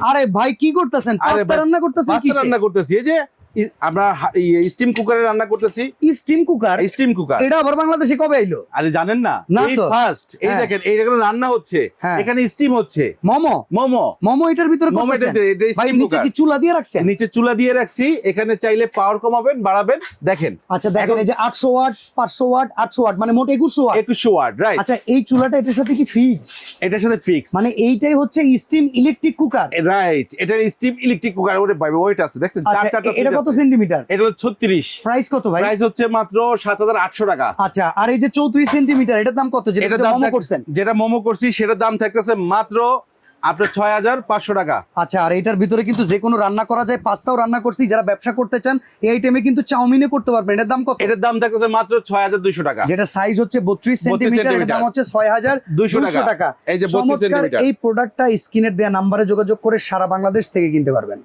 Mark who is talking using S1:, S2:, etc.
S1: আরে ভাই কি করতেছেন? পাস্তা রান্না করতেছেন?
S2: পাস্তা রান্না করতেছি, এই যে আমরা স্টিম কুকারে রান্না করতেছি।
S1: Steam cooker?
S2: স্টিম কুকার
S1: এটা আবার বাংলাদেশে কবে আইলো?
S2: আরে জানেন না?
S1: না
S2: এই
S1: তো।
S2: ফার্স্ট, এই
S1: হ্যাঁ।
S2: দেখেন এই এখানে রান্না হচ্ছে,
S1: হ্যাঁ।
S2: এখানে স্টিম হচ্ছে।
S1: মোমো
S2: মোমো
S1: মোমো এটার ভিতরে
S2: মোমো
S1: করতেছেন?
S2: এটা
S1: ভাই
S2: স্টিম
S1: নিচে
S2: কুকার,
S1: কি চুলা দিয়ে রাখছেন?
S2: নিচে চুলা দিয়ে রাখছি। এখানে চাইলে পাওয়ার কমাবেন বাড়াবেন, দেখেন
S1: আচ্ছা দেখেন এই যে 800 ওয়াট 500 ওয়াট 800 ওয়াট মানে মোট 2100 ওয়াট।
S2: 2100 watt, right.
S1: আচ্ছা এই চুলাটা এটার সাথে কি ফিক্স?
S2: এটার সাথে ফিক্স,
S1: মানে এইটাই হচ্ছে স্টিম ইলেকট্রিক কুকার?
S2: রাইট। এটা স্টিম ইলেকট্রিক কুকার, ওরে ভাই ওয়েট আছে দেখছেন,
S1: আচ্ছা
S2: চারটা
S1: এটা কত সেন্টিমিটার?
S2: এটা হলো 36।
S1: প্রাইস কত ভাই?
S2: প্রাইস হচ্ছে মাত্র 7800 টাকা।
S1: আচ্ছা আর এই যে 34 সেন্টিমিটার এটার দাম কত? যেটা
S2: এটার দাম
S1: মোমো করছেন?
S2: যেটা মোমো করছি সেটার দাম থাকতেছে মাত্র আপনার 6500 টাকা।
S1: আচ্ছা আর এটার ভিতরে কিন্তু যে কোনো রান্না করা যায়, পাস্তাও রান্না করছি। যারা ব্যবসা করতে চান এই আইটেমে কিন্তু চাউমিনে করতে পারবেন। এটার দাম কত?
S2: এটার দাম থাকতেছে মাত্র 6200 টাকা।
S1: যেটা সাইজ হচ্ছে 32 সেন্টিমিটার, এর দাম হচ্ছে 6200 টাকা।
S2: এই যে 32
S1: চমৎকার
S2: সেন্টিমিটার।
S1: এই প্রোডাক্টটা স্ক্রিনের দেয়া নাম্বারে যোগাযোগ করে সারা বাংলাদেশ থেকে কিনতে পারবেন।